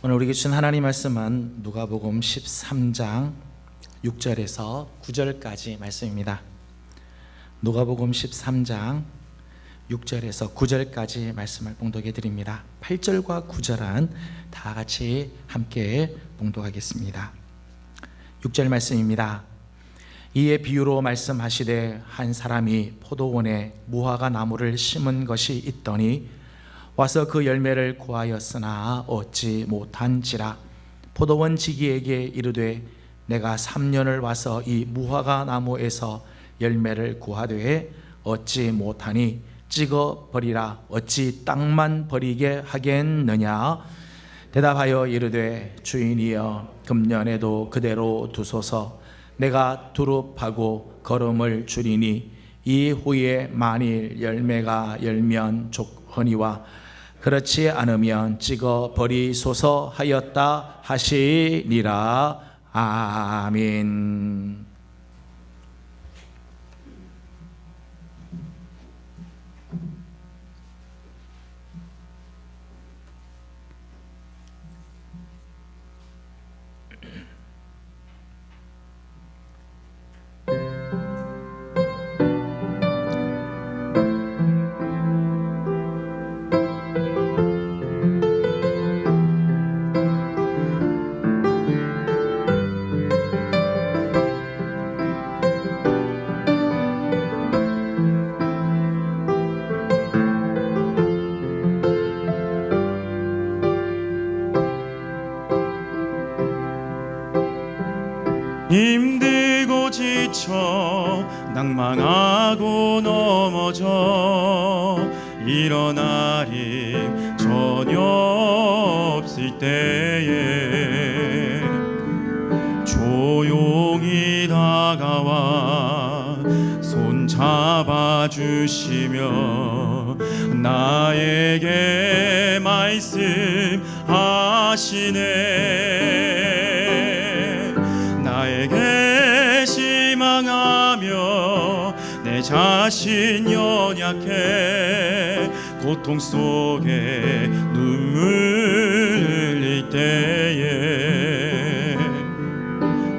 오늘 우리에게 주신 하나님 말씀은 누가복음 13장 6절에서 9절까지 말씀입니다. 누가복음 13장 6절에서 9절까지 말씀을 봉독해 드립니다. 8절과 9절은 다 같이 함께 봉독하겠습니다. 6절 말씀입니다. 이에 비유로 말씀하시되 한 사람이 포도원에 무화과 나무를 심은 것이 있더니 와서 그 열매를 구하였으나 얻지 못한지라. 포도원 지기에게 이르되 내가 3년을 와서 이 무화과 나무에서 열매를 구하되 얻지 못하니 찍어 버리라. 어찌 땅만 버리게 하겠느냐. 대답하여 이르되 주인이여 금년에도 그대로 두소서. 내가 두릅하고 거름을 줄이니 이후에 만일 열매가 열면 좋거니와 그렇지 않으면 찍어 버리소서 하였다 하시니라. 아멘. 힘들고 지쳐 낭망하고 넘어져 일어나리 전혀 없을 때에 조용히 다가와 손 잡아주시며 나에게 말씀하시네. 나에게 희망하며 내 자신 연약해 고통 속에 눈물 흘릴 때에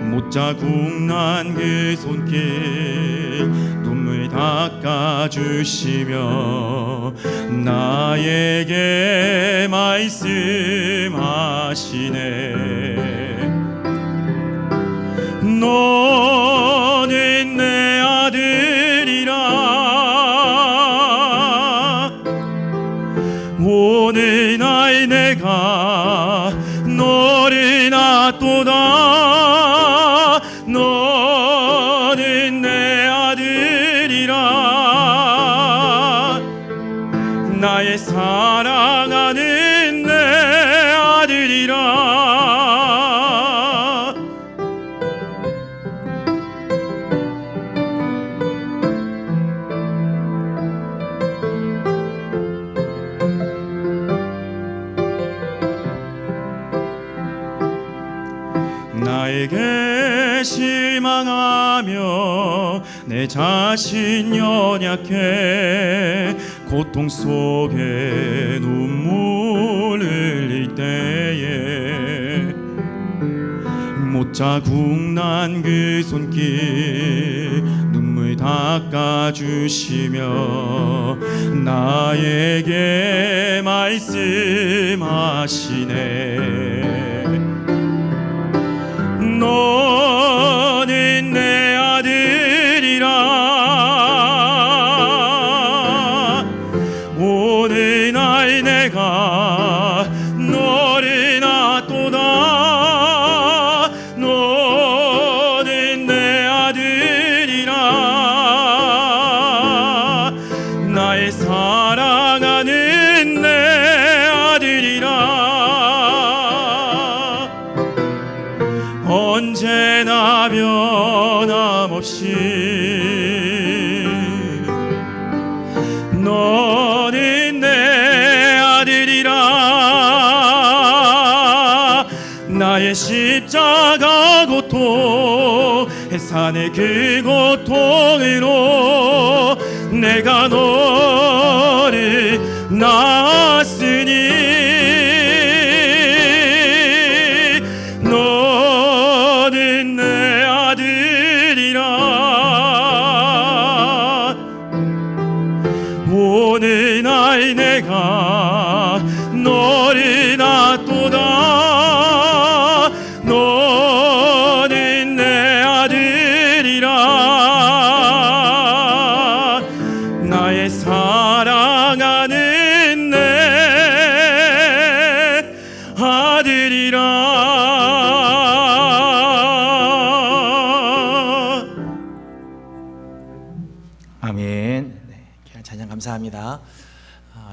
못자국 난 그 손길 눈물 닦아주시며 나에게 말씀하시네. 너는 내 아들이라. 오늘 날 내가 너를 낳도다. 너는 내 아들이라. 나의 사랑하는 내 아들이라. 나에게 실망하며 내 자신 연약해 고통 속에 눈물 흘릴 때에 못자국 난 그 손길 눈물 닦아주시며 나에게 말씀하시네. 너는 내 아들이라. 오늘 날 내가 너를 낳도다. 너는 내 아들이라. 나의 사랑하는 내 아들이라. 언제나 변함없이 너는 내 아들이라. 나의 십자가 고통 해산의 그 고통으로 내가 너를 낳았으니 받으리라. 아멘. 네, 귀한 찬양 감사합니다.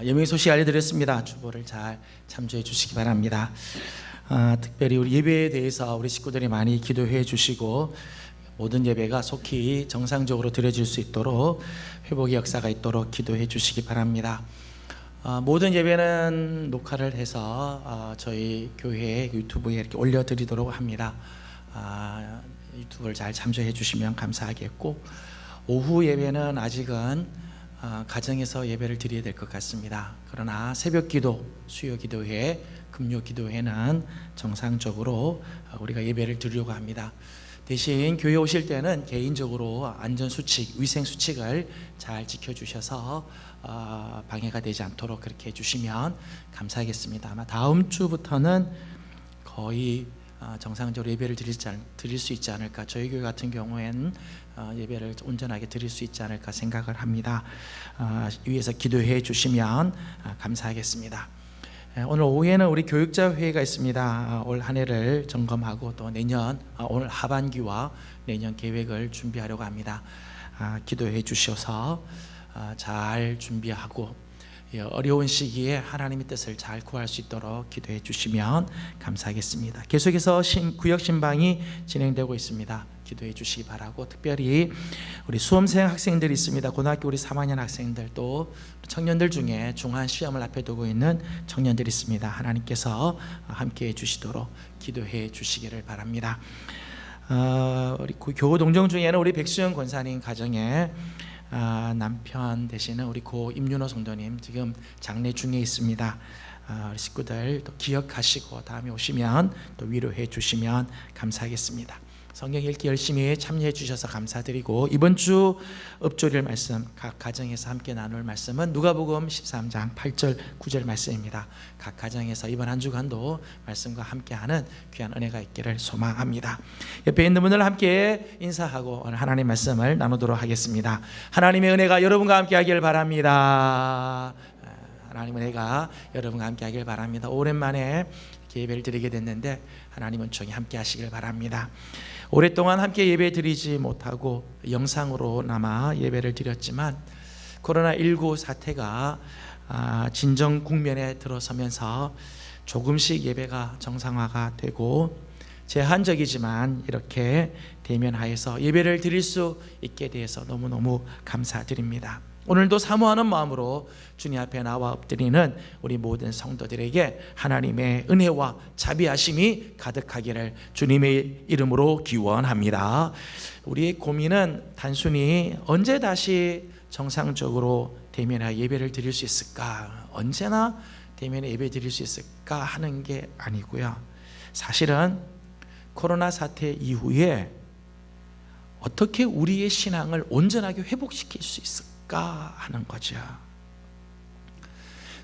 예명의 소식 알려드렸습니다. 주보를 잘 참조해 주시기 바랍니다. 특별히 우리 예배에 대해서 우리 식구들이 많이 기도해 주시고 모든 예배가 속히 정상적으로 드려질 수 있도록 회복의 역사가 있도록 기도해 주시기 바랍니다. 모든 예배는 녹화를 해서 저희 교회 유튜브에 이렇게 올려드리도록 합니다. 유튜브를 잘 참조해 주시면 감사하겠고, 오후 예배는 아직은 가정에서 예배를 드려야 될 것 같습니다. 그러나 새벽 기도, 수요 기도회, 금요 기도회는 정상적으로 우리가 예배를 드리려고 합니다. 대신 교회 오실 때는 개인적으로 안전수칙, 위생수칙을 잘 지켜주셔서 방해가 되지 않도록 그렇게 해주시면 감사하겠습니다. 아마 다음 주부터는 거의 정상적으로 예배를 드릴 수 있지 않을까. 저희 교회 같은 경우에는 예배를 온전하게 드릴 수 있지 않을까 생각을 합니다. 위에서 기도해 주시면 감사하겠습니다. 오늘 오후에는 우리 교육자 회의가 있습니다. 올 한 해를 점검하고 또 내년 오늘 하반기와 내년 계획을 준비하려고 합니다. 기도해 주셔서 잘 준비하고 어려운 시기에 하나님의 뜻을 잘 구할 수 있도록 기도해 주시면 감사하겠습니다. 계속해서 구역 신방이 진행되고 있습니다. 기도해 주시기 바라고, 특별히 우리 수험생 학생들이 있습니다. 고등학교 우리 3학년 학생들, 또 청년들 중에 중한 시험을 앞에 두고 있는 청년들이 있습니다. 하나님께서 함께해 주시도록 기도해 주시기를 바랍니다. 우리 교우 동정 중에는 우리 백수영 권사님 가정에 남편 되시는 우리 고 임윤호 성도님 지금 장례 중에 있습니다. 우리 식구들 또 기억하시고 다음에 오시면 또 위로해 주시면 감사하겠습니다. 성경 읽기 열심히 참여해 주셔서 감사드리고, 이번 주 읊조릴 말씀, 각 가정에서 함께 나눌 말씀은 누가복음 13장 8절 9절 말씀입니다. 각 가정에서 이번 한 주간도 말씀과 함께하는 귀한 은혜가 있기를 소망합니다. 옆에 있는 분들 함께 인사하고 오늘 하나님의 말씀을 나누도록 하겠습니다. 하나님의 은혜가 여러분과 함께하길 바랍니다. 하나님의 은혜가 여러분과 함께하길 바랍니다. 오랜만에 예배를 드리게 됐는데 하나님은 종이 함께 하시길 바랍니다. 오랫동안 함께 예배 드리지 못하고 영상으로나마 예배를 드렸지만 코로나19 사태가 진정 국면에 들어서면서 조금씩 예배가 정상화가 되고 제한적이지만 이렇게 대면하여서 예배를 드릴 수 있게 되어서 너무너무 감사드립니다. 오늘도 사모하는 마음으로 주님 앞에 나와 엎드리는 우리 모든 성도들에게 하나님의 은혜와 자비하심이 가득하기를 주님의 이름으로 기원합니다. 우리의 고민은 단순히 언제 다시 정상적으로 대면하여 예배를 드릴 수 있을까, 언제나 대면에 예배 드릴 수 있을까 하는 게 아니고요. 사실은 코로나 사태 이후에 어떻게 우리의 신앙을 온전하게 회복시킬 수 있을까 하는 거죠.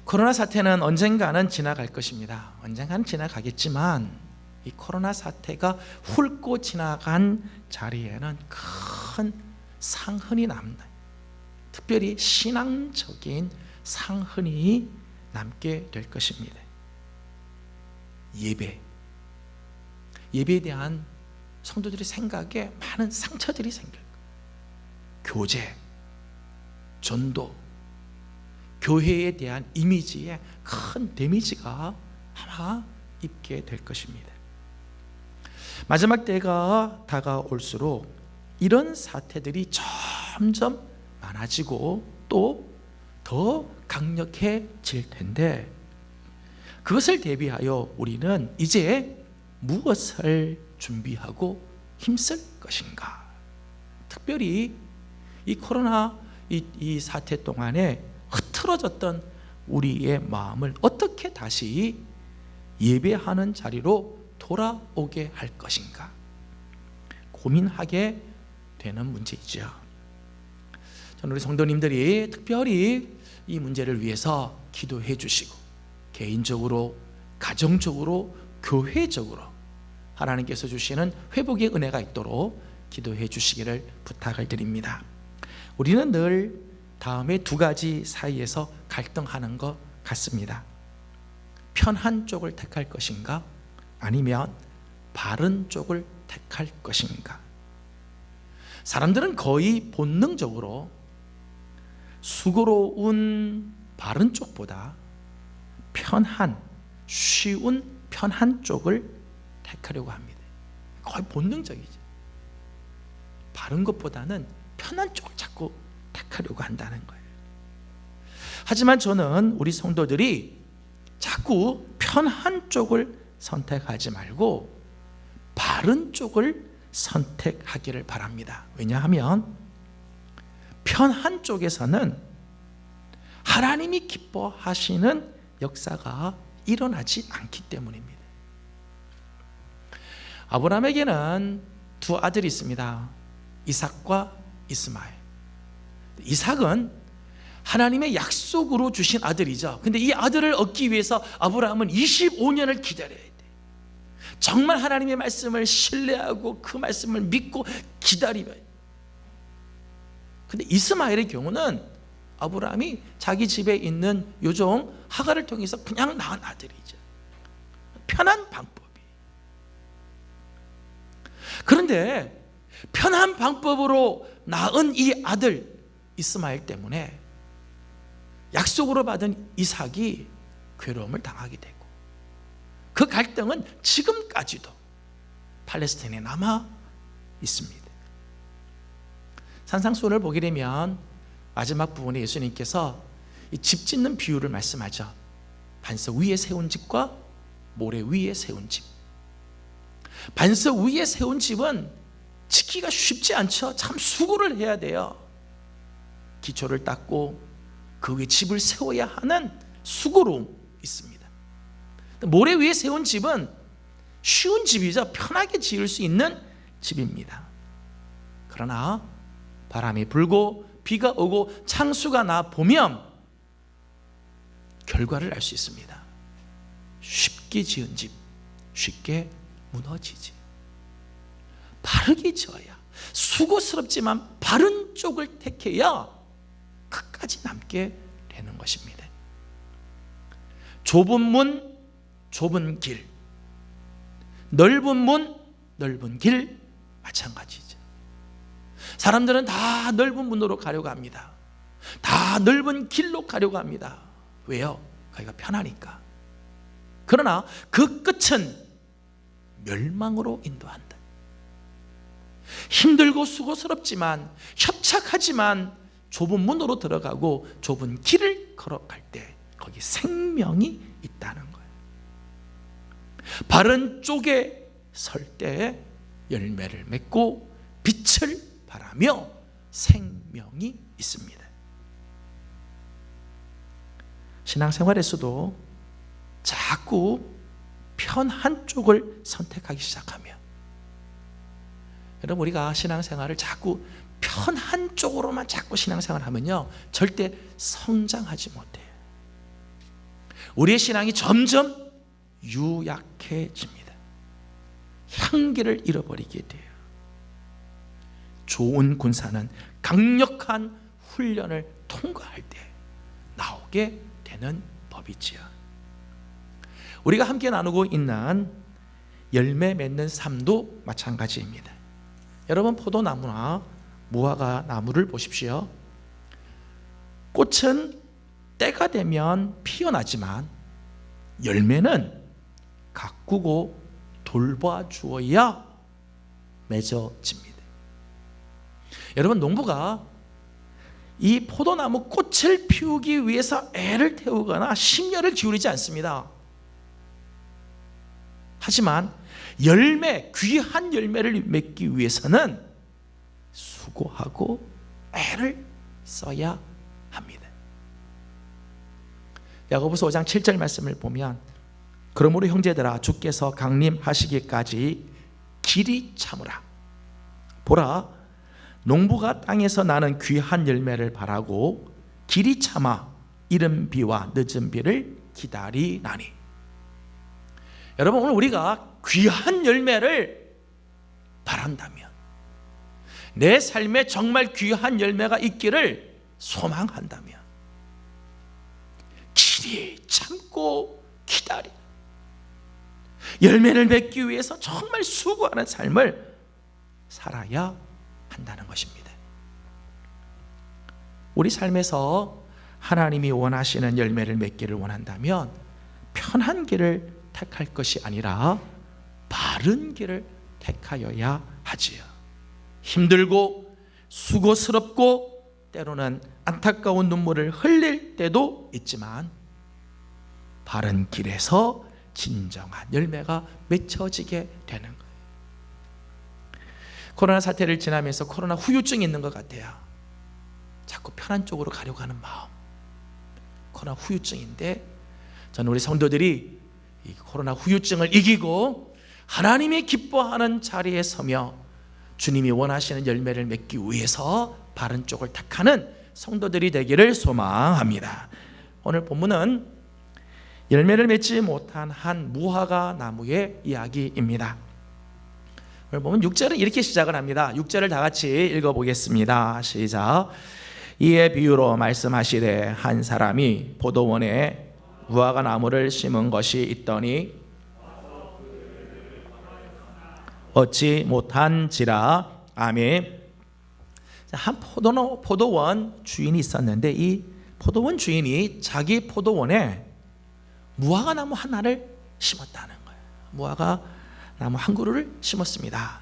코로나 사태는 언젠가는 지나갈 것입니다. 언젠가는 지나가겠지만 이 코로나 사태가 훑고 지나간 자리에는 큰 상흔이 남다. 특별히 신앙적인 상흔이 남게 될 것입니다. 예배에 대한 성도들의 생각에 많은 상처들이 생길 거예요. 교제, 전도, 교회에 대한 이미지에 큰 데미지가 아마 입게 될 것입니다. 마지막 때가 다가올수록 이런 사태들이 점점 많아지고 또 더 강력해질 텐데, 그것을 대비하여 우리는 이제 무엇을 준비하고 힘쓸 것인가? 특별히 이 코로나 이 사태 동안에 흐트러졌던 우리의 마음을 어떻게 다시 예배하는 자리로 돌아오게 할 것인가 고민하게 되는 문제이죠. 저는 우리 성도님들이 특별히 이 문제를 위해서 기도해 주시고 개인적으로, 가정적으로, 교회적으로 하나님께서 주시는 회복의 은혜가 있도록 기도해 주시기를 부탁을 드립니다. 우리는 늘 다음에 두 가지 사이에서 갈등하는 것 같습니다. 편한 쪽을 택할 것인가? 아니면 바른 쪽을 택할 것인가? 사람들은 거의 본능적으로 수고로운 바른 쪽보다 편한, 쉬운 편한 쪽을 택하려고 합니다. 거의 본능적이죠. 바른 것보다는 편한 쪽을 자꾸 택하려고 한다는 거예요. 하지만 저는 우리 성도들이 자꾸 편한 쪽을 선택하지 말고 바른 쪽을 선택하기를 바랍니다. 왜냐하면 편한 쪽에서는 하나님이 기뻐하시는 역사가 일어나지 않기 때문입니다. 아브라함에게는 두 아들이 있습니다. 이삭과 이스마엘. 이삭은 하나님의 약속으로 주신 아들이죠. 근데 이 아들을 얻기 위해서 아브라함은 25년을 기다려야 돼. 정말 하나님의 말씀을 신뢰하고 그 말씀을 믿고 기다리면. 근데 이스마엘의 경우는 아브라함이 자기 집에 있는 요종 하가를 통해서 그냥 낳은 아들이죠. 편한 방법이. 그런데 편한 방법으로 낳은 이 아들 이스마엘 때문에 약속으로 받은 이삭이 괴로움을 당하게 되고, 그 갈등은 지금까지도 팔레스타인에 남아 있습니다. 산상수훈을 보게 되면 마지막 부분에 예수님께서 집 짓는 비유를 말씀하죠. 반석 위에 세운 집과 모래 위에 세운 집. 반석 위에 세운 집은 짓기가 쉽지 않죠. 참 수고를 해야 돼요. 기초를 닦고 그 위에 집을 세워야 하는 수고로움이 있습니다. 모래 위에 세운 집은 쉬운 집이죠. 편하게 지을 수 있는 집입니다. 그러나 바람이 불고 비가 오고 창수가 나 보면 결과를 알 수 있습니다. 쉽게 지은 집 쉽게 무너지지. 바르게 지어야, 수고스럽지만 바른 쪽을 택해야 끝까지 남게 되는 것입니다. 좁은 문, 좁은 길, 넓은 문, 넓은 길 마찬가지죠. 사람들은 다 넓은 문으로 가려고 합니다. 다 넓은 길로 가려고 합니다. 왜요? 거기가 편하니까. 그러나 그 끝은 멸망으로 인도한다. 힘들고 수고스럽지만, 협착하지만 좁은 문으로 들어가고 좁은 길을 걸어갈 때 거기 생명이 있다는 거예요. 바른 쪽에 설 때 열매를 맺고 빛을 발하며 생명이 있습니다. 신앙생활에서도 자꾸 편한 쪽을 선택하기 시작하면, 여러분, 우리가 신앙생활을 자꾸 편한 쪽으로만 자꾸 신앙생활을 하면요, 절대 성장하지 못해요. 우리의 신앙이 점점 유약해집니다. 향기를 잃어버리게 돼요. 좋은 군사는 강력한 훈련을 통과할 때 나오게 되는 법이지요. 우리가 함께 나누고 있는 열매 맺는 삶도 마찬가지입니다. 여러분, 포도나무나 무화과 나무를 보십시오. 꽃은 때가 되면 피어나지만 열매는 가꾸고 돌봐주어야 맺어집니다. 여러분, 농부가 이 포도나무 꽃을 피우기 위해서 애를 태우거나 심혈을 기울이지 않습니다. 하지만 열매, 귀한 열매를 맺기 위해서는 수고하고 애를 써야 합니다. 야고보서 5장 7절 말씀을 보면, 그러므로 형제들아, 주께서 강림하시기까지 길이 참으라. 보라, 농부가 땅에서 나는 귀한 열매를 바라고 길이 참아 이른 비와 늦은 비를 기다리나니. 여러분, 오늘 우리가 귀한 열매를 바란다면, 내 삶에 정말 귀한 열매가 있기를 소망한다면 길이 참고 기다리는, 열매를 맺기 위해서 정말 수고하는 삶을 살아야 한다는 것입니다. 우리 삶에서 하나님이 원하시는 열매를 맺기를 원한다면 편한 길을 택할 것이 아니라 바른 길을 택하여야 하지요. 힘들고 수고스럽고 때로는 안타까운 눈물을 흘릴 때도 있지만 바른 길에서 진정한 열매가 맺혀지게 되는 거예요. 코로나 사태를 지나면서 코로나 후유증이 있는 것 같아요. 자꾸 편한 쪽으로 가려고 하는 마음, 코로나 후유증인데 저는 우리 성도들이 이 코로나 후유증을 이기고 하나님이 기뻐하는 자리에 서며 주님이 원하시는 열매를 맺기 위해서 바른 쪽을 택하는 성도들이 되기를 소망합니다. 오늘 본문은 열매를 맺지 못한 한 무화과 나무의 이야기입니다. 오늘 보면 6절은 이렇게 시작을 합니다. 6절을 다 같이 읽어보겠습니다. 시작. 이에 비유로 말씀하시되 한 사람이 포도원에 무화과 나무를 심은 것이 있더니 얻지 못한지라. 아멘. 한 포도원 주인이 있었는데 이 포도원 주인이 자기 포도원에 무화과 나무 하나를 심었다는 거예요. 무화과 나무 한 그루를 심었습니다.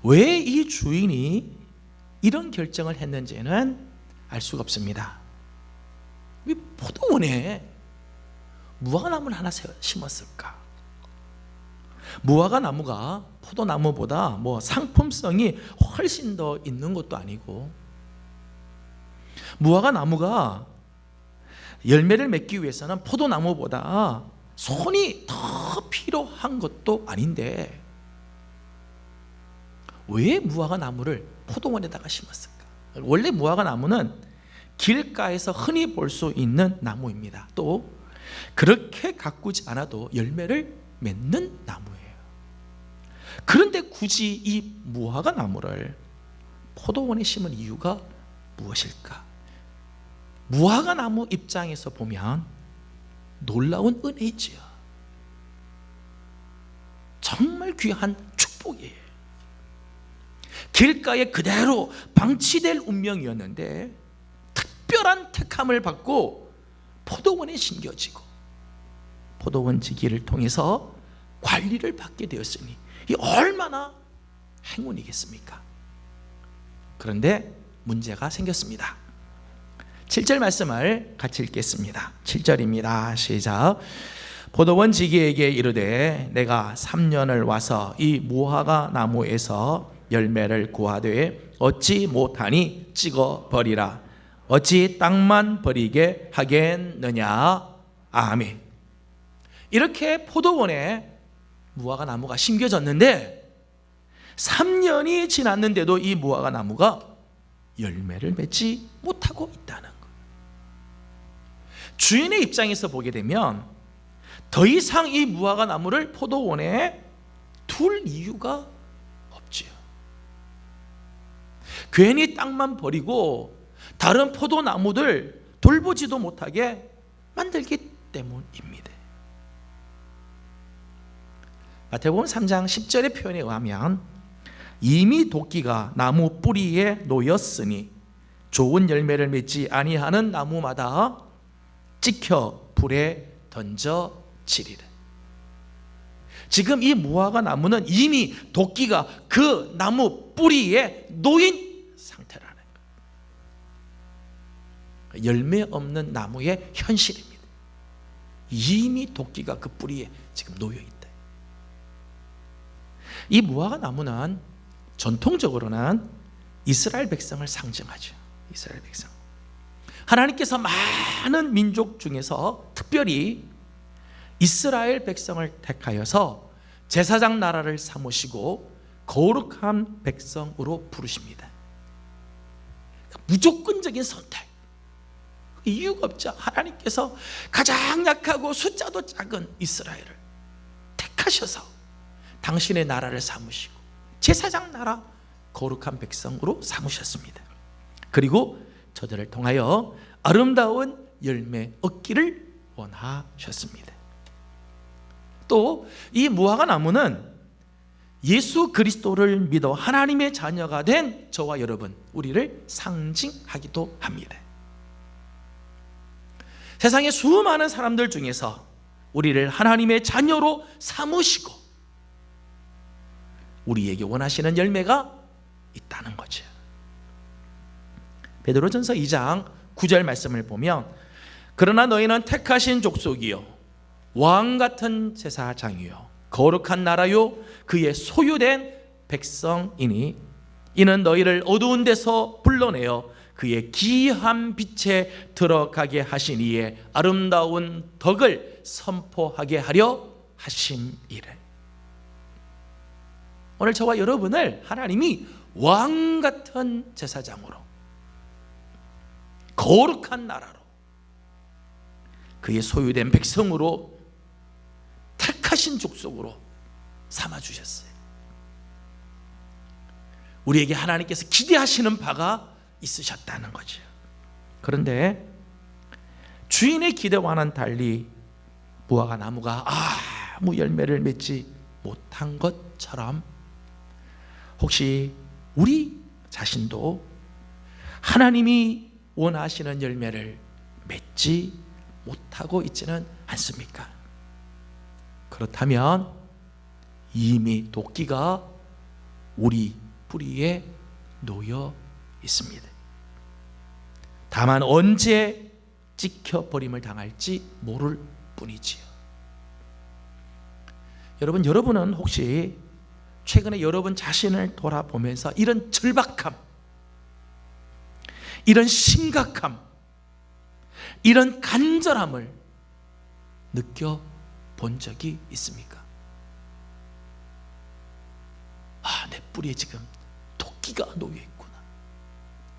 왜 이 주인이 이런 결정을 했는지는 알 수가 없습니다. 왜 포도원에 무화과 나무를 하나 심었을까? 무화과 나무가 포도나무보다 뭐 상품성이 훨씬 더 있는 것도 아니고, 무화과 나무가 열매를 맺기 위해서는 포도나무보다 손이 더 필요한 것도 아닌데 왜 무화과 나무를 포도원에다가 심었을까? 원래 무화과 나무는 길가에서 흔히 볼 수 있는 나무입니다. 또 그렇게 가꾸지 않아도 열매를 맺는 나무예요. 그런데 굳이 이 무화과 나무를 포도원에 심은 이유가 무엇일까? 무화과 나무 입장에서 보면 놀라운 은혜지요. 정말 귀한 축복이에요. 길가에 그대로 방치될 운명이었는데 특별한 택함을 받고 포도원에 심겨지고 포도원 지기를 통해서 관리를 받게 되었으니 이 얼마나 행운이겠습니까? 그런데 문제가 생겼습니다. 7절 말씀을 같이 읽겠습니다. 7절입니다. 시작. 포도원 지기에게 이르되 내가 3년을 와서 이 무화과 나무에서 열매를 구하되 얻지 못하니 찍어 버리라. 어찌 땅만 버리게 하겠느냐. 아멘. 이렇게 포도원에 무화과 나무가 심겨졌는데 3년이 지났는데도 이 무화과 나무가 열매를 맺지 못하고 있다는 거예요. 주인의 입장에서 보게 되면 더 이상 이 무화과 나무를 포도원에 둘 이유가 없지요. 괜히 땅만 버리고 다른 포도나무들 돌보지도 못하게 만들기 때문입니다. 마태복음 3장 10절의 표현에 의하면 이미 도끼가 나무 뿌리에 놓였으니 좋은 열매를 맺지 아니하는 나무마다 찍혀 불에 던져지리라. 지금 이 무화과 나무는 이미 도끼가 그 나무 뿌리에 놓인 상태라는 거예요. 열매 없는 나무의 현실입니다. 이미 도끼가 그 뿌리에 지금 놓여 있다. 이 무화과 나무는 전통적으로는 이스라엘 백성을 상징하죠. 이스라엘 백성. 하나님께서 많은 민족 중에서 특별히 이스라엘 백성을 택하여서 제사장 나라를 삼으시고 거룩한 백성으로 부르십니다. 무조건적인 선택. 이유가 없죠. 하나님께서 가장 약하고 숫자도 작은 이스라엘을 택하셔서 당신의 나라를 삼으시고 제사장 나라 거룩한 백성으로 삼으셨습니다. 그리고 저들을 통하여 아름다운 열매 얻기를 원하셨습니다. 또 이 무화과 나무는 예수 그리스도를 믿어 하나님의 자녀가 된 저와 여러분, 우리를 상징하기도 합니다. 세상의 수많은 사람들 중에서 우리를 하나님의 자녀로 삼으시고 우리에게 원하시는 열매가 있다는 거죠. 베드로전서 2장 9절 말씀을 보면, 그러나 너희는 택하신 족속이요 왕같은 제사장이요 거룩한 나라요 그의 소유된 백성이니 이는 너희를 어두운 데서 불러내어 그의 기이한 빛에 들어가게 하신 이의 아름다운 덕을 선포하게 하려 하심이래. 오늘 저와 여러분을 하나님이 왕같은 제사장으로, 거룩한 나라로, 그의 소유된 백성으로, 택하신 족속으로 삼아주셨어요. 우리에게 하나님께서 기대하시는 바가 있으셨다는 거죠. 그런데 주인의 기대와는 달리 무화과 나무가 아무 열매를 맺지 못한 것처럼 혹시 우리 자신도 하나님이 원하시는 열매를 맺지 못하고 있지는 않습니까? 그렇다면 이미 도끼가 우리 뿌리에 놓여 있습니다. 다만 언제 찍혀버림을 당할지 모를 뿐이지요. 여러분은 혹시 최근에 여러분 자신을 돌아보면서 이런 절박함, 이런 심각함, 이런 간절함을 느껴본 적이 있습니까? 내 뿌리에 지금 도끼가 놓여 있구나,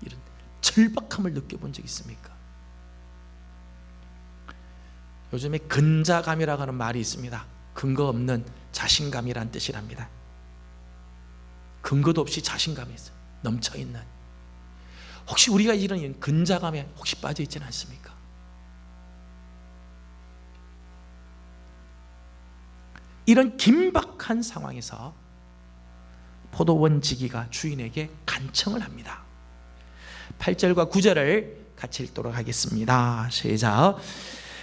이런 절박함을 느껴본 적 있습니까? 요즘에 근자감이라고 하는 말이 있습니다. 근거 없는 자신감이란 뜻이랍니다. 근거도 없이 자신감이 있어요. 넘쳐있는. 혹시 우리가 이런 근자감에 혹시 빠져 있지는 않습니까? 이런 긴박한 상황에서 포도원 지기가 주인에게 간청을 합니다. 8절과 9절을 같이 읽도록 하겠습니다. 시작.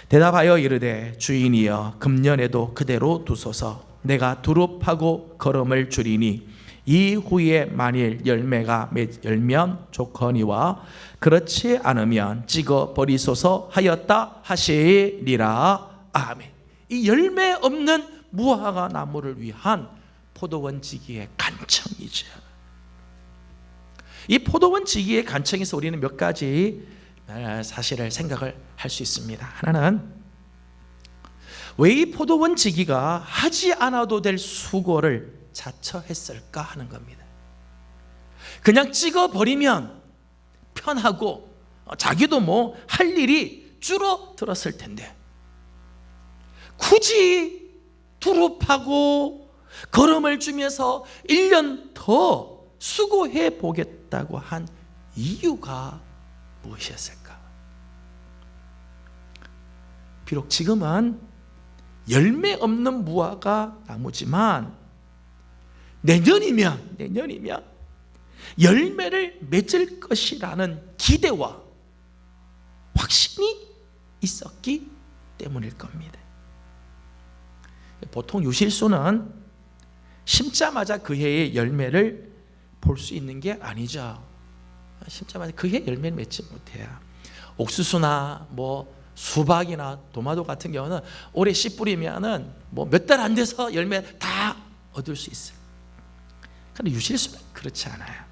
대답하여 이르되 주인이여 금년에도 그대로 두소서. 내가 두릅하고 거름을 줄이니 이후에 만일 열매가 열면 좋거니와 그렇지 않으면 찍어 버리소서 하였다 하시니라. 아멘. 이 열매 없는 무화과 나무를 위한 포도원 지기의 간청이죠. 이 포도원 지기의 간청에서 우리는 몇 가지 사실을 생각을 할 수 있습니다. 하나는 왜 이 포도원 지기가 하지 않아도 될 수고를 자처했을까 하는 겁니다. 그냥 찍어버리면 편하고 자기도 뭐 할 일이 줄어들었을 텐데 굳이 두릅하고 거름을 주면서 1년 더 수고해 보겠다고 한 이유가 무엇이었을까? 비록 지금은 열매 없는 무화과 나무지만 내년이면 열매를 맺을 것이라는 기대와 확신이 있었기 때문일 겁니다. 보통 유실수는 심자마자 그 해의 열매를 볼 수 있는 게 아니죠. 심자마자 그 해의 열매를 맺지 못해요. 옥수수나 뭐 수박이나 도마도 같은 경우는 올해 씨 뿌리면은 뭐 몇 달 안 돼서 열매 다 얻을 수 있어요. 그런데 유실수는 그렇지 않아요.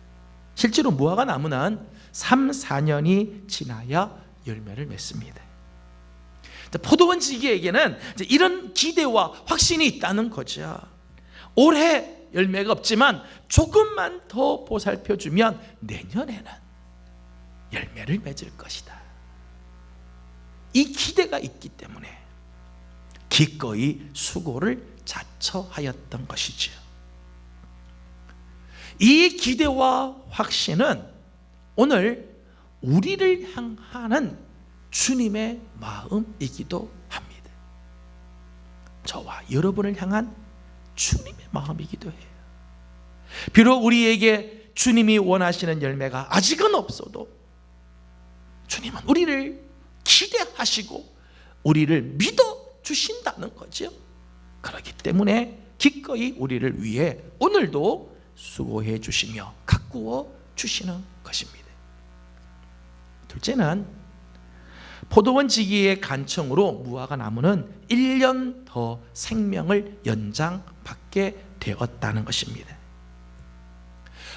실제로 무화과 나무는 3, 4년이 지나야 열매를 맺습니다. 포도원 지기에게는 이런 기대와 확신이 있다는 거죠. 올해 열매가 없지만 조금만 더 보살펴주면 내년에는 열매를 맺을 것이다. 이 기대가 있기 때문에 기꺼이 수고를 자처하였던 것이지요. 이 기대와 확신은 오늘 우리를 향하는 주님의 마음이기도 합니다. 저와 여러분을 향한 주님의 마음이기도 해요. 비록 우리에게 주님이 원하시는 열매가 아직은 없어도 주님은 우리를 기대하시고 우리를 믿어주신다는 거죠. 그렇기 때문에 기꺼이 우리를 위해 오늘도 수고해 주시며 가꾸어 주시는 것입니다. 둘째는 포도원 지기의 간청으로 무화과 나무는 1년 더 생명을 연장받게 되었다는 것입니다.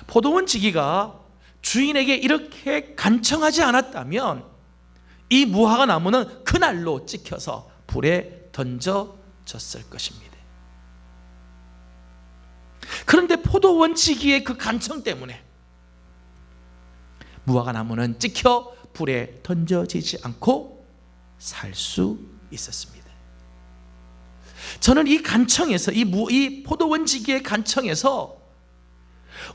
포도원 지기가 주인에게 이렇게 간청하지 않았다면 이 무화과 나무는 그날로 찍혀서 불에 던져졌을 것입니다. 그런데 포도원 지기의 그 간청 때문에 무화과 나무는 찍혀 불에 던져지지 않고 살 수 있었습니다. 저는 이 간청에서 이 포도원 지기의 간청에서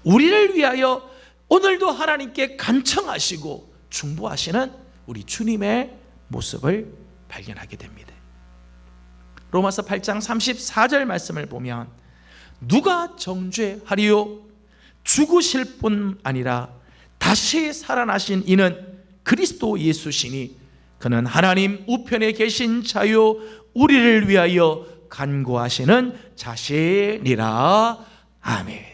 우리를 위하여 오늘도 하나님께 간청하시고 중보하시는 우리 주님의 모습을 발견하게 됩니다. 로마서 8장 34절 말씀을 보면 누가 정죄하리요? 죽으실 뿐 아니라 다시 살아나신 이는 그리스도 예수시니 그는 하나님 우편에 계신 자요 우리를 위하여 간구하시는 자신이라. 아멘.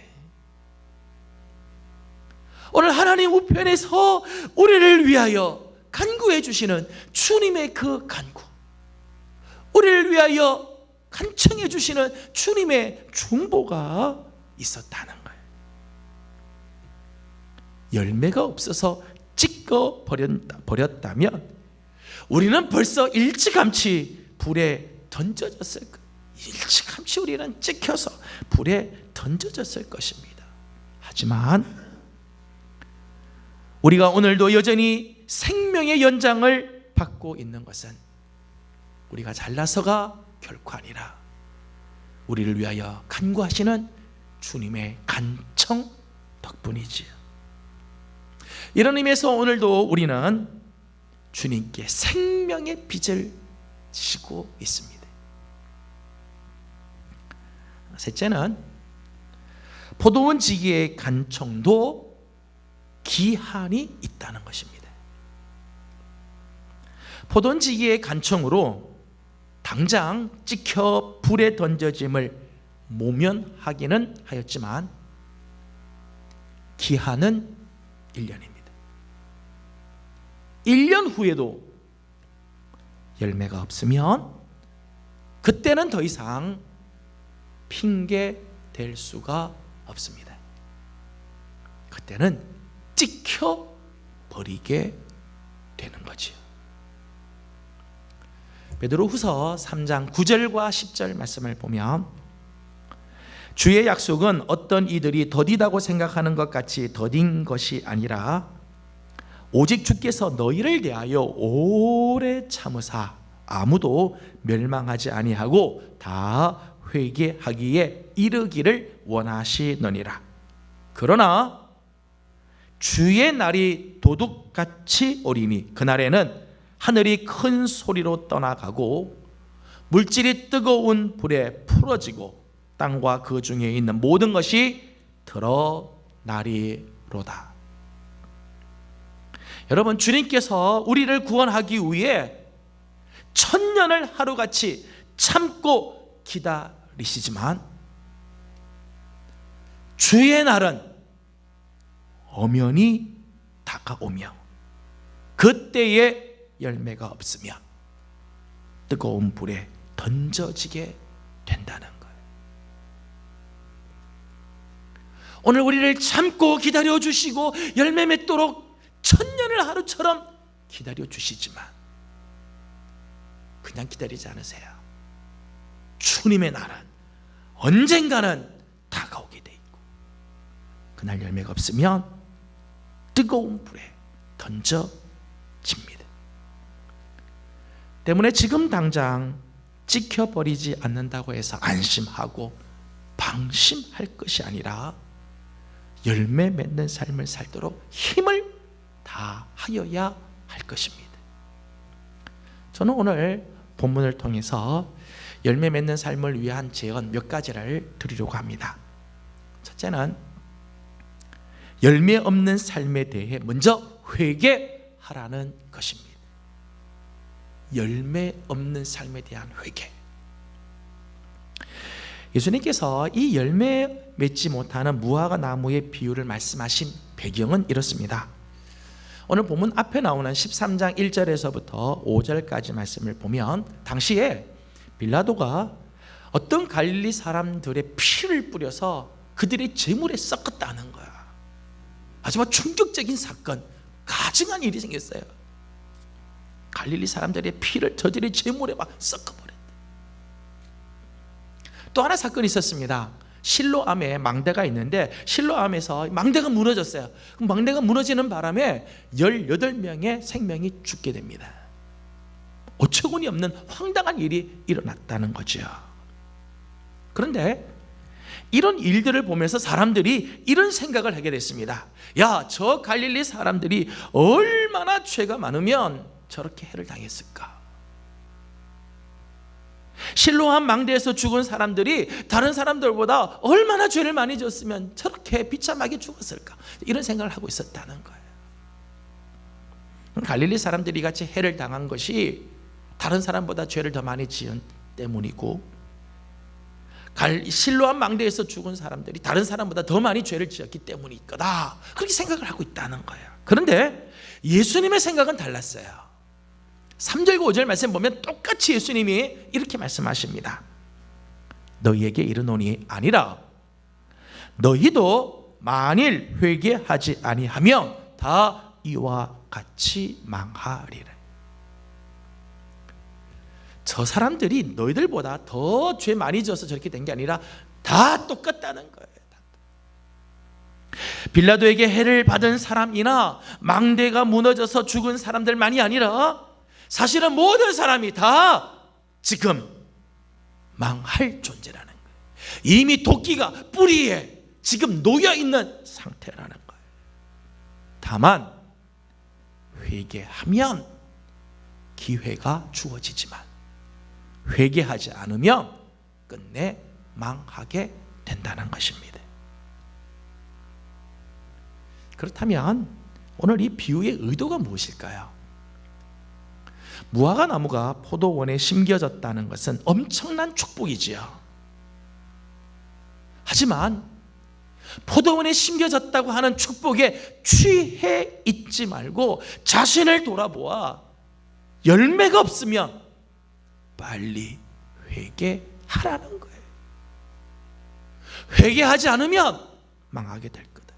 오늘 하나님 우편에서 우리를 위하여 간구해 주시는 주님의 그 간구, 우리를 위하여 간청해 주시는 주님의 중보가 있었다는 거예요. 열매가 없어서 찢겨 버렸다면 우리는 벌써 일찌감치 불에 던져졌을 거예요. 일찌감치 우리는 찍혀서 불에 던져졌을 것입니다. 하지만 우리가 오늘도 여전히 생명의 연장을 받고 있는 것은 우리가 잘나서가 결코 아니라 우리를 위하여 간구하시는 주님의 간청 덕분이지요. 이런 의미에서 오늘도 우리는 주님께 생명의 빚을 지고 있습니다. 셋째는 포도원 지기의 간청도 기한이 있다는 것입니다. 포도원 지기의 간청으로 당장 찍혀 불에 던져짐을 모면하기는 하였지만 기한은 1년입니다. 1년 후에도 열매가 없으면 그때는 더 이상 핑계 댈 수가 없습니다. 그때는 찍혀 버리게 되는 거지요. 베드로후서 3장 9절과 10절 말씀을 보면 주의 약속은 어떤 이들이 더디다고 생각하는 것 같이 더딘 것이 아니라 오직 주께서 너희를 대하여 오래 참으사 아무도 멸망하지 아니하고 다 회개하기에 이르기를 원하시느니라. 그러나 주의 날이 도둑같이 오리니 그날에는 하늘이 큰 소리로 떠나가고 물질이 뜨거운 불에 풀어지고 땅과 그 중에 있는 모든 것이 드러나리로다. 여러분, 주님께서 우리를 구원하기 위해 천년을 하루같이 참고 기다리시지만 주의 날은 엄연히 다가오며 그때에 열매가 없으며 뜨거운 불에 던져지게 된다는 거예요. 오늘 우리를 참고 기다려 주시고 열매 맺도록 천년을 하루처럼 기다려 주시지만 그냥 기다리지 않으세요. 주님의 날은 언젠가는 다가오게 돼 있고 그날 열매가 없으면 뜨거운 불에 던져집니다. 때문에 지금 당장 찍혀버리지 않는다고 해서 안심하고 방심할 것이 아니라 열매 맺는 삶을 살도록 힘을 다하여야 할 것입니다. 저는 오늘 본문을 통해서 열매 맺는 삶을 위한 제언 몇 가지를 드리려고 합니다. 첫째는 열매 없는 삶에 대해 먼저 회개하라는 것입니다. 열매 없는 삶에 대한 회개. 예수님께서 이 열매 맺지 못하는 무화과 나무의 비유를 말씀하신 배경은 이렇습니다. 오늘 본문 앞에 나오는 13장 1절에서부터 5절까지 말씀을 보면 당시에 빌라도가 어떤 갈릴리 사람들의 피를 뿌려서 그들의 재물에 섞었다는 거야. 하지만 충격적인 사건, 가증한 일이 생겼어요. 갈릴리 사람들의 피를 저들의 재물에 막 섞어버렸대. 또 하나 사건이 있었습니다. 실로암에 망대가 있는데 실로암에서 망대가 무너졌어요. 망대가 무너지는 바람에 18명의 생명이 죽게 됩니다. 어처구니 없는 황당한 일이 일어났다는 거죠. 그런데 이런 일들을 보면서 사람들이 이런 생각을 하게 됐습니다. 야, 저 갈릴리 사람들이 얼마나 죄가 많으면 저렇게 해를 당했을까? 실로암 망대에서 죽은 사람들이 다른 사람들보다 얼마나 죄를 많이 졌으면 저렇게 비참하게 죽었을까? 이런 생각을 하고 있었다는 거예요. 갈릴리 사람들이 같이 해를 당한 것이 다른 사람보다 죄를 더 많이 지은 때문이고, 실로암 망대에서 죽은 사람들이 다른 사람보다 더 많이 죄를 지었기 때문일 거다, 그렇게 생각을 하고 있다는 거예요. 그런데 예수님의 생각은 달랐어요. 3절과 5절 말씀 보면 똑같이 예수님이 이렇게 말씀하십니다. 너희에게 이르노니 아니라 너희도 만일 회개하지 아니하면 다 이와 같이 망하리라. 저 사람들이 너희들보다 더 죄 많이 져서 저렇게 된 게 아니라 다 똑같다는 거예요. 빌라도에게 해를 받은 사람이나 망대가 무너져서 죽은 사람들만이 아니라 사실은 모든 사람이 다 지금 망할 존재라는 거예요. 이미 도끼가 뿌리에 지금 놓여있는 상태라는 거예요. 다만 회개하면 기회가 주어지지만 회개하지 않으면 끝내 망하게 된다는 것입니다. 그렇다면 오늘 이 비유의 의도가 무엇일까요? 무화과 나무가 포도원에 심겨졌다는 것은 엄청난 축복이지요. 하지만 포도원에 심겨졌다고 하는 축복에 취해 있지 말고 자신을 돌아보아 열매가 없으면 빨리 회개하라는 거예요. 회개하지 않으면 망하게 될 거다.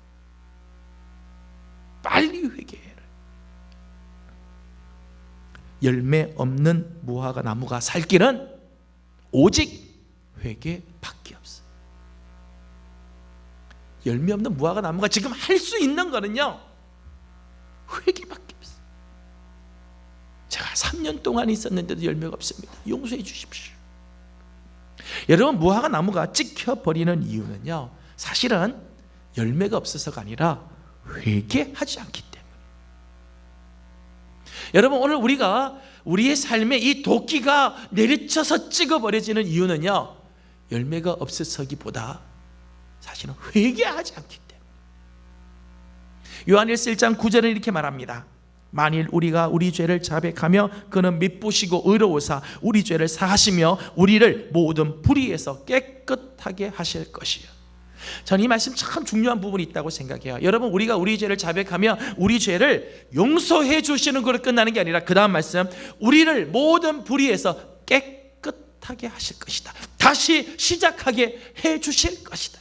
빨리 회개해라. 열매 없는 무화과 나무가 살 길은 오직 회개밖에 없어요. 열매 없는 무화과 나무가 지금 할 수 있는 거는요, 회개밖에 없어요. 제가 3년 동안 있었는데도 열매가 없습니다. 용서해 주십시오. 여러분, 무화과 나무가 찍혀버리는 이유는요, 사실은 열매가 없어서가 아니라 회개하지 않기 때문에. 여러분, 오늘 우리가 우리의 삶에 이 도끼가 내리쳐서 찍어버려지는 이유는요, 열매가 없어서기보다 사실은 회개하지 않기 때문에. 요한일서 1장 9절은 이렇게 말합니다. 만일 우리가 우리 죄를 자백하며 그는 미쁘시고 의로우사 우리 죄를 사하시며 우리를 모든 불의에서 깨끗하게 하실 것이요. 저는 이 말씀 참 중요한 부분이 있다고 생각해요. 여러분, 우리가 우리 죄를 자백하며 우리 죄를 용서해 주시는 것으로 끝나는 게 아니라 그 다음 말씀, 우리를 모든 불의에서 깨끗하게 하실 것이다. 다시 시작하게 해 주실 것이다.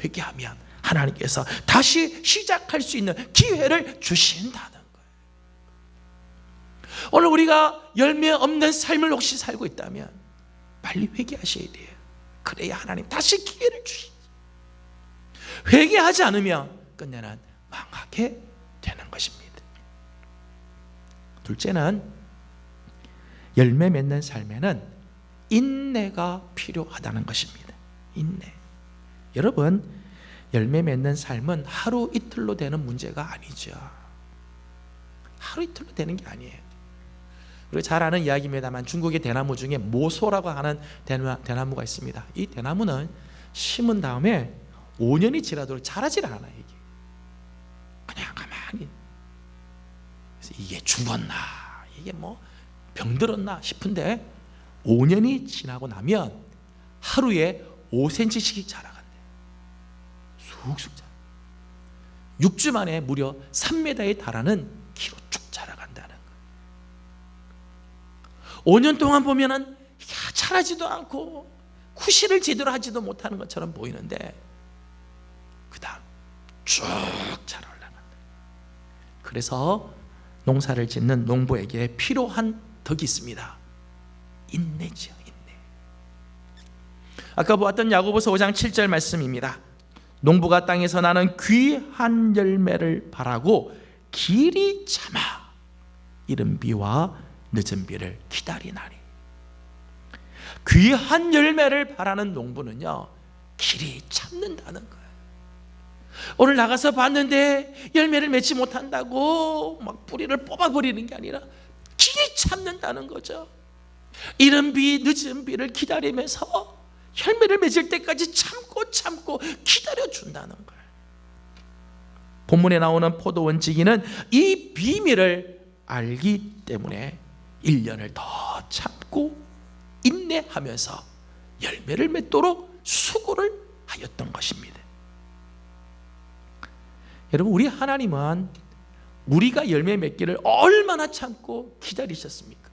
회개하면 하나님께서 다시 시작할 수 있는 기회를 주신다는 거예요. 오늘 우리가 열매 없는 삶을 혹시 살고 있다면 빨리 회개하셔야 돼요. 그래야 하나님 다시 기회를 주시죠. 회개하지 않으면 끝내는 망하게 되는 것입니다. 둘째는 열매 맺는 삶에는 인내가 필요하다는 것입니다. 인내. 여러분, 열매 맺는 삶은 하루 이틀로 되는 문제가 아니죠. 하루 이틀로 되는 게 아니에요. 우리가 잘 아는 이야기입니다만 중국의 대나무 중에 모소라고 하는 대나무가 있습니다. 이 대나무는 심은 다음에 5년이 지나도록 자라질 않아요. 이게 그냥 가만히. 그래서 이게 죽었나, 이게 뭐 병들었나 싶은데 5년이 지나고 나면 하루에 5cm씩 자라간대. 쑥쑥 자라. 6주 만에 무려 3m에 달하는 키로 쭉 자라간다는 거예요. 5년 동안 보면은 자라지도 않고 구실을 제대로 하지도 못하는 것처럼 보이는데 그 다음 쭉 자라 올라간다. 그래서 농사를 짓는 농부에게 필요한 덕이 있습니다. 인내죠. 인내. 아까 보았던 야고보서 5장 7절 말씀입니다. 농부가 땅에서 나는 귀한 열매를 바라고 길이 참아 이른 비와 늦은 비를 기다리나니. 귀한 열매를 바라는 농부는요, 길이 참는다는 거예요. 오늘 나가서 봤는데 열매를 맺지 못한다고 막 뿌리를 뽑아버리는 게 아니라 길이 참는다는 거죠. 이른 비 늦은 비를 기다리면서 열매를 맺을 때까지 참고 기다려준다는 거예요. 본문에 나오는 포도원지기는 이 비밀을 알기 때문에 1년을 더 참고 인내하면서 열매를 맺도록 수고를 하였던 것입니다. 여러분, 우리 하나님은 우리가 열매 맺기를 얼마나 참고 기다리셨습니까?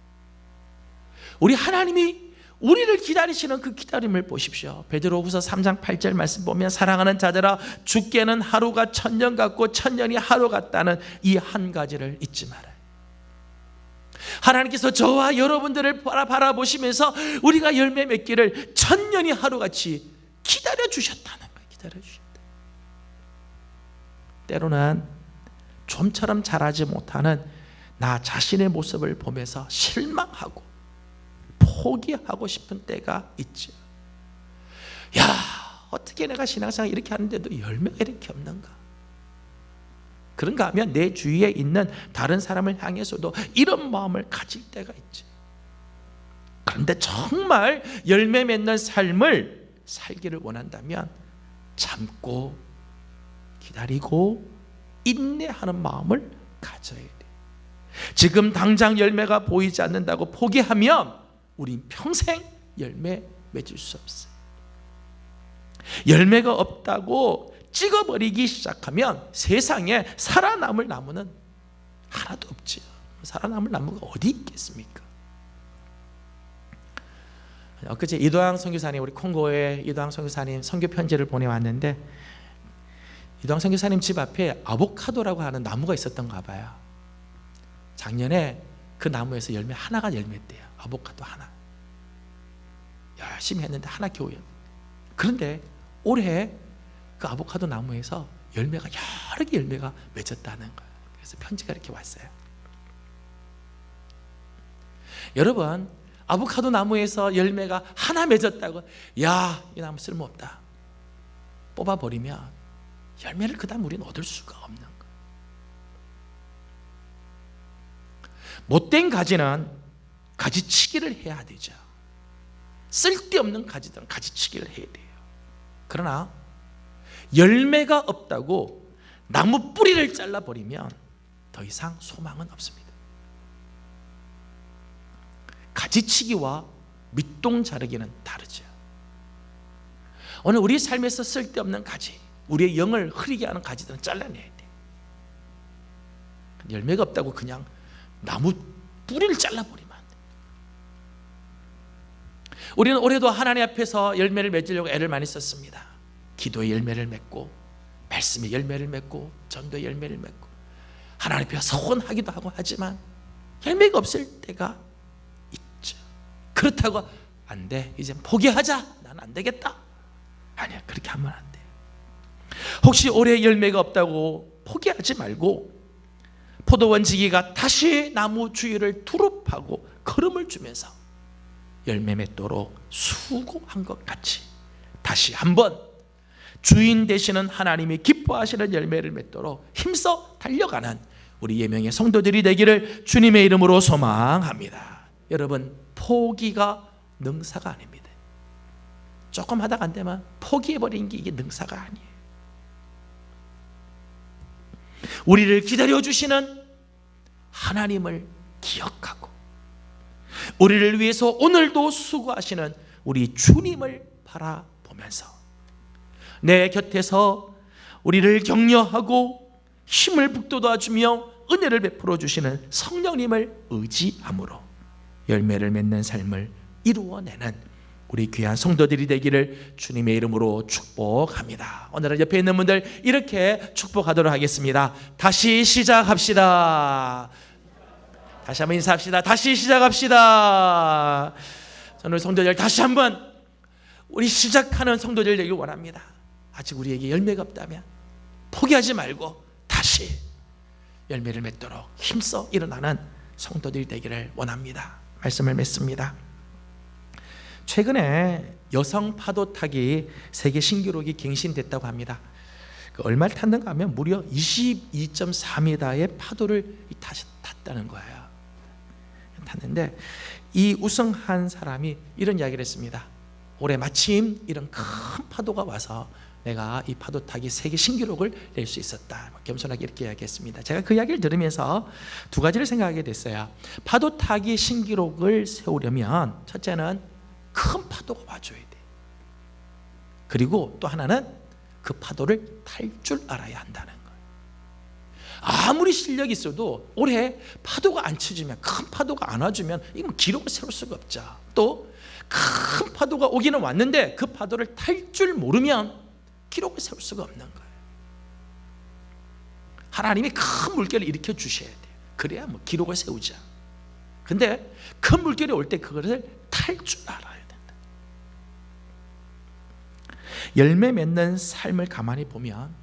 우리 하나님이 우리를 기다리시는 그 기다림을 보십시오. 베드로후서 3장 8절 말씀 보면 사랑하는 자들아 죽게는 하루가 천년 같고 천년이 하루 같다는 이 한 가지를 잊지 말아요. 하나님께서 저와 여러분들을 바라보시면서 우리가 열매 맺기를 천년이 하루같이 기다려 주셨다는 거예요. 기다려 주셨다. 때로는 좀처럼 자라지 못하는 나 자신의 모습을 보면서 실망하고 포기하고 싶은 때가 있죠. 야, 어떻게 내가 신앙생활 이렇게 하는데도 열매가 이렇게 없는가? 그런가 하면 내 주위에 있는 다른 사람을 향해서도 이런 마음을 가질 때가 있죠. 그런데 정말 열매 맺는 삶을 살기를 원한다면 참고 기다리고 인내하는 마음을 가져야 돼. 지금 당장 열매가 보이지 않는다고 포기하면 우린 평생 열매 맺을 수 없어요. 열매가 없다고 찍어버리기 시작하면 세상에 살아남을 나무는 하나도 없지요. 살아남을 나무가 어디 있겠습니까? 엊그제 이도항 선교사님, 우리 콩고의 이도항 선교사님 선교 편지를 보내왔는데 이도항 선교사님 집 앞에 아보카도라고 하는 나무가 있었던가 봐요. 작년에 그 나무에서 열매 하나가 열매했대요. 아보카도 하나. 열심히 했는데 하나 겨우 열매. 그런데 올해 그 아보카도 나무에서 열매가 여러 개 열매가 맺었다는 거예요. 그래서 편지가 이렇게 왔어요. 여러분, 아보카도 나무에서 열매가 하나 맺었다고, 야, 이 나무 쓸모없다, 뽑아버리면 열매를 그 다음 우리는 얻을 수가 없는 거예요. 못된 가지는 가지치기를 해야 되죠. 쓸데없는 가지들은 가지치기를 해야 돼요. 그러나 열매가 없다고 나무 뿌리를 잘라버리면 더 이상 소망은 없습니다. 가지치기와 밑동 자르기는 다르죠. 오늘 우리 삶에서 쓸데없는 가지, 우리의 영을 흐리게 하는 가지들은 잘라내야 돼. 열매가 없다고 그냥 나무 뿌리를 잘라버리면 안 돼. 우리는 올해도 하나님 앞에서 열매를 맺으려고 애를 많이 썼습니다. 기도의 열매를 맺고, 말씀의 열매를 맺고, 전도의 열매를 맺고, 하나님 앞에 서원하기도 하고 하지만 열매가 없을 때가 있죠. 그렇다고 안 돼, 이제 포기하자, 난 안 되겠다, 아니야, 그렇게 하면 안 돼. 혹시 올해 열매가 없다고 포기하지 말고 포도원지기가 다시 나무 주위를 두릅하고 거름을 주면서 열매 맺도록 수고한 것 같이 다시 한번 주인 되시는 하나님이 기뻐하시는 열매를 맺도록 힘써 달려가는 우리 예명의 성도들이 되기를 주님의 이름으로 소망합니다. 여러분, 포기가 능사가 아닙니다. 조금 하다가 안 되면 포기해버리는 게 이게 능사가 아니에요. 우리를 기다려주시는 하나님을 기억하고 우리를 위해서 오늘도 수고하시는 우리 주님을 바라보면서 내 곁에서 우리를 격려하고 힘을 북돋아주며 은혜를 베풀어 주시는 성령님을 의지함으로 열매를 맺는 삶을 이루어내는 우리 귀한 성도들이 되기를 주님의 이름으로 축복합니다. 오늘은 옆에 있는 분들 이렇게 축복하도록 하겠습니다. 다시 시작합시다. 다시 한번 인사합시다. 다시 시작합시다. 저는 성도들 다시 한번 우리 시작하는 성도들 되길 원합니다. 아직 우리에게 열매가 없다면 포기하지 말고 다시 열매를 맺도록 힘써 일어나는 성도들이 되기를 원합니다. 말씀을 맺습니다. 최근에 여성 파도 타기 세계 신기록이 갱신됐다고 합니다. 얼마를 탔는가 하면 무려 22.4m의 파도를 탔다는 거예요. 탔는데 이 우승한 사람이 이런 이야기를 했습니다. 올해 마침 이런 큰 파도가 와서 내가 이 파도 타기 세계 신기록을 낼 수 있었다. 겸손하게 이렇게 이야기했습니다. 제가 그 이야기를 들으면서 두 가지를 생각하게 됐어요. 파도 타기 신기록을 세우려면 첫째는 큰 파도가 와줘야 돼. 그리고 또 하나는 그 파도를 탈 줄 알아야 한다는 거예요. 아무리 실력이 있어도 올해 파도가 안 쳐주면, 큰 파도가 안 와주면 이건 기록을 세울 수가 없죠. 또 큰 파도가 오기는 왔는데 그 파도를 탈 줄 모르면 기록을 세울 수가 없는 거예요. 하나님이 큰 물결을 일으켜 주셔야 돼요. 그래야 뭐 기록을 세우자. 근데 큰 물결이 올 때 그것을 탈 줄 알아야 된다. 열매 맺는 삶을 가만히 보면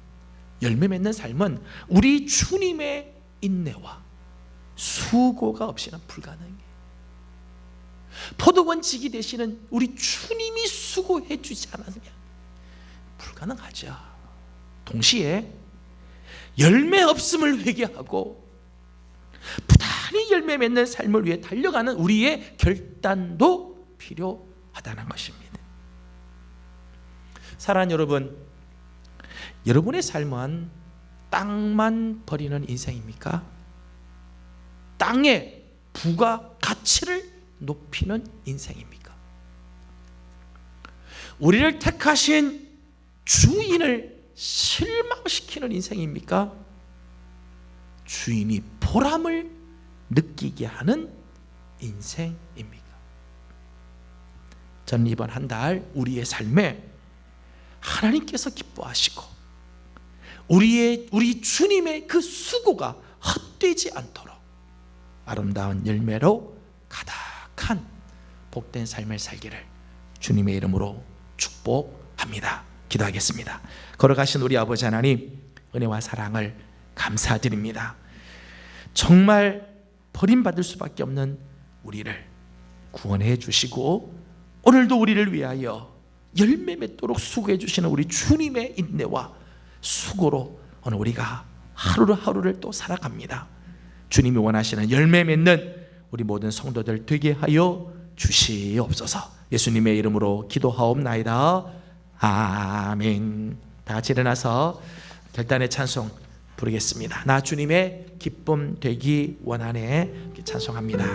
열매 맺는 삶은 우리 주님의 인내와 수고가 없이는 불가능해요. 포도원지기 되시는 우리 주님이 수고해 주지 않으면 불가능하죠. 동시에 열매 없음을 회개하고 부단히 열매 맺는 삶을 위해 달려가는 우리의 결단도 필요하다는 것입니다. 사랑하는 여러분, 여러분의 삶은 땅만 버리는 인생입니까? 땅의 부가 가치를 높이는 인생입니까? 우리를 택하신 주인을 실망시키는 인생입니까? 주인이 보람을 느끼게 하는 인생입니까? 저는 이번 한 달 우리의 삶에 하나님께서 기뻐하시고 우리 주님의 그 수고가 헛되지 않도록 아름다운 열매로 가득한 복된 삶을 살기를 주님의 이름으로 축복합니다. 기도하겠습니다. 걸어가신 우리 아버지 하나님, 은혜와 사랑을 감사드립니다. 정말 버림받을 수밖에 없는 우리를 구원해 주시고 오늘도 우리를 위하여 열매 맺도록 수고해 주시는 우리 주님의 인내와 수고로 오늘 우리가 하루를 또 살아갑니다. 주님이 원하시는 열매 맺는 우리 모든 성도들 되게 하여 주시옵소서. 예수님의 이름으로 기도하옵나이다. 아멘. 다 같이 일어나서 결단의 찬송 부르겠습니다. 나 주님의 기쁨 되기 원하네. 찬송합니다.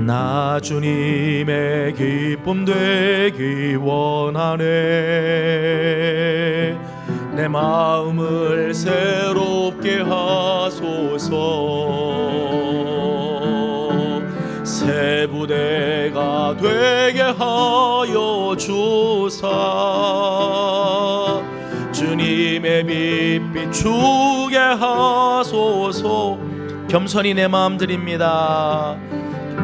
나 주님의 기쁨 되기 원하네. 내 마음을 새롭게 하소서. 새 부대가 되게 하여 주사. 주님의 빛 비추게 하소서. 겸손히 내 마음 드립니다.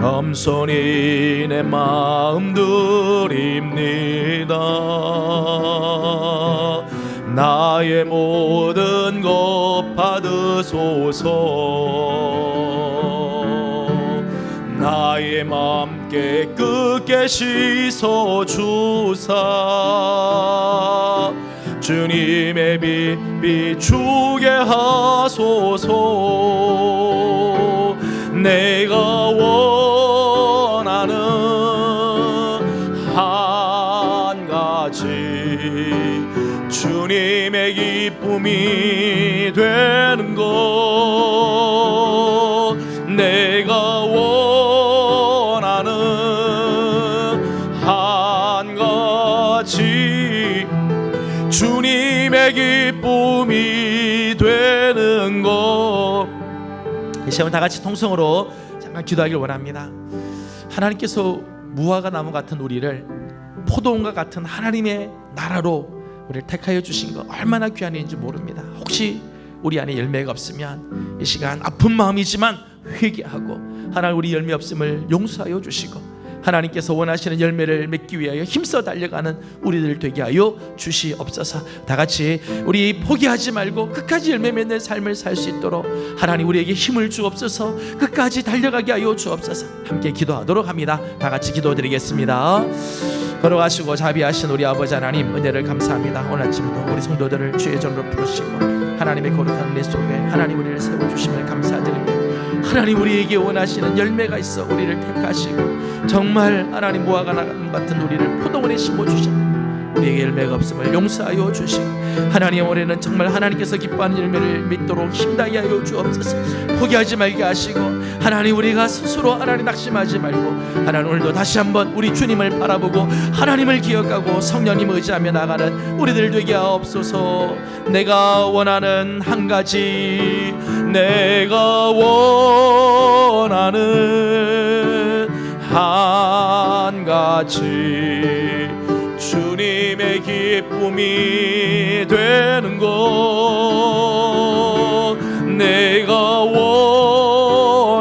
겸손히 내 마음 드립니다. 나의 모든 것 받으소서. 나의 맘 깨끗게 씻어주사 주님의 빛 비추게 하소서. 내가 원하는 한 가지 주님의 기쁨이 되는 것. 내가 원하는 한 가지 주님의 기쁨이 되는 것. 이 시간 다 같이 통성으로 잠깐 기도하길 원합니다. 하나님께서 무화과 나무 같은 우리를 포도원과 같은 하나님의 나라로 우리를 택하여 주신 거 얼마나 귀한 일인지 모릅니다. 혹시 우리 안에 열매가 없으면 이 시간 아픈 마음이지만 회개하고 하나님 우리 열매 없음을 용서하여 주시고 하나님께서 원하시는 열매를 맺기 위하여 힘써 달려가는 우리들 되게 하여 주시옵소서. 다 같이 우리 포기하지 말고 끝까지 열매 맺는 삶을 살 수 있도록 하나님 우리에게 힘을 주옵소서. 끝까지 달려가게 하여 주옵소서. 함께 기도하도록 합니다. 다 같이 기도드리겠습니다. 걸어가시고 자비하신 우리 아버지 하나님, 은혜를 감사합니다. 오늘 아침도 우리 성도들을 주의 전으로 부르시고 하나님의 거룩한 은혜 속에 하나님 우리를 세워주심을 감사드립니다. 하나님 우리에게 원하시는 열매가 있어 우리를 택하시고 정말 하나님 무화과 나무 같은 우리를 포도원에 심어주셨고 우리에게 열매가 없음을 용서하여 주시고 하나님 올해는 정말 하나님께서 기뻐하는 열매를 믿도록 힘다하게 하여 주옵소서. 포기하지 말게 하시고 하나님 우리가 스스로 하나님 낙심하지 말고 하나님 오늘도 다시 한번 우리 주님을 바라보고 하나님을 기억하고 성령님 의지하며 나가는 우리들 되게 하옵소서. 내가 원하는 한 가지, 내가 원하는 한 가지 주님의 기쁨이 되는 것. 내가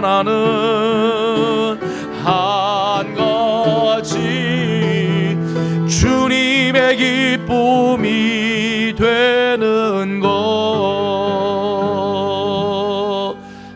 원하는 한 가지 주님의 기쁨이 되는 것.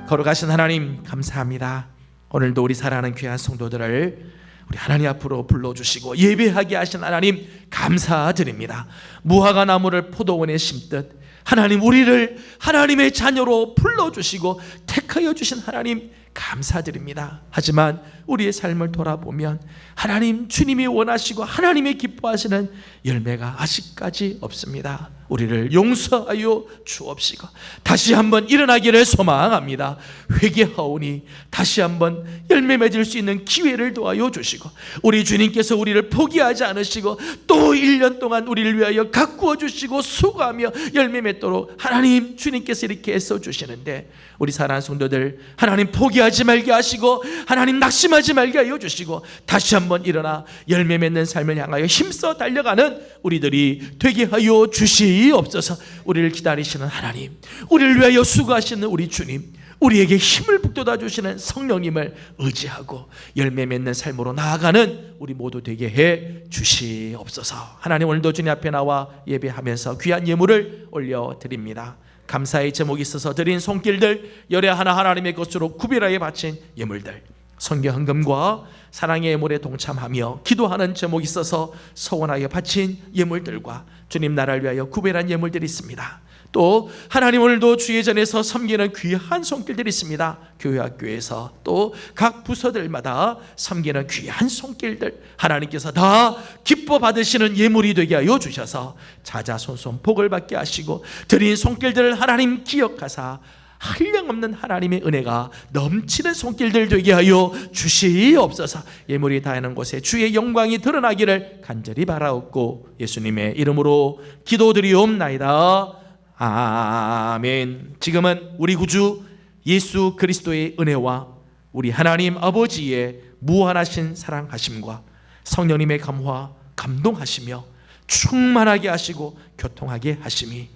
걸어가신 하나님 감사합니다. 오늘도 우리 사랑하는 귀한 성도들을 우리 하나님 앞으로 불러주시고 예배하게 하신 하나님 감사드립니다. 무화과 나무를 포도원에 심듯 하나님 우리를 하나님의 자녀로 불러주시고 택하여 주신 하나님 감사드립니다. 하지만 우리의 삶을 돌아보면 하나님 주님이 원하시고 하나님이 기뻐하시는 열매가 아직까지 없습니다. 우리를 용서하여 주옵시고 다시 한번 일어나기를 소망합니다. 회개하오니 다시 한번 열매 맺을 수 있는 기회를 도와여 주시고 우리 주님께서 우리를 포기하지 않으시고 또 1년 동안 우리를 위하여 가꾸어 주시고 수고하며 열매 맺도록 하나님 주님께서 이렇게 애써 주시는데 우리 사랑하는 성도들 하나님 포기하지 말게 하시고 하나님 낙심하지 말게 하여 주시고 다시 한번 일어나 열매 맺는 삶을 향하여 힘써 달려가는 우리들이 되게 하여 주시옵소서. 우리를 기다리시는 하나님, 우리를 위하여 수고하시는 우리 주님, 우리에게 힘을 북돋아 주시는 성령님을 의지하고 열매 맺는 삶으로 나아가는 우리 모두 되게 해 주시옵소서. 하나님 오늘도 주님 앞에 나와 예배하면서 귀한 예물을 올려드립니다. 감사의 제목이 있어서 드린 손길들 열애 하나하나님의 것으로 구별하여 바친 예물들, 성경 헌금과 사랑의 예물에 동참하며 기도하는 제목이 있어서 소원하여 바친 예물들과 주님 나라를 위하여 구별한 예물들이 있습니다. 또 하나님 오늘도 주의 전에서 섬기는 귀한 손길들이 있습니다. 교회 학교에서 또 각 부서들마다 섬기는 귀한 손길들 하나님께서 다 기뻐 받으시는 예물이 되게 하여 주셔서 자자손손 복을 받게 하시고 드린 손길들을 하나님 기억하사 한량없는 하나님의 은혜가 넘치는 손길들 되게 하여 주시옵소서. 예물이 닿는 곳에 주의 영광이 드러나기를 간절히 바라옵고 예수님의 이름으로 기도드리옵나이다. 아멘. 지금은 우리 구주 예수 그리스도의 은혜와 우리 하나님 아버지의 무한하신 사랑하심과 성령님의 감화 감동하시며 충만하게 하시고 교통하게 하심이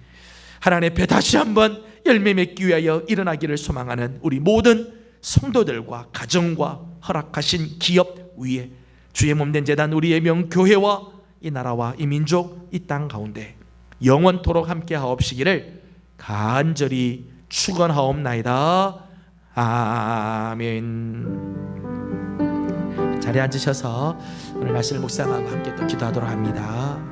하나님의 배 다시 한번 열매 맺기 위하여 일어나기를 소망하는 우리 모든 성도들과 가정과 허락하신 기업 위에 주의 몸된 제단 우리의 명교회와 이 나라와 이 민족 이 땅 가운데 영원토록 함께 하옵시기를 간절히 축원하옵나이다. 아멘. 자리에 앉으셔서 오늘 말씀을 묵상하고 함께 또 기도하도록 합니다.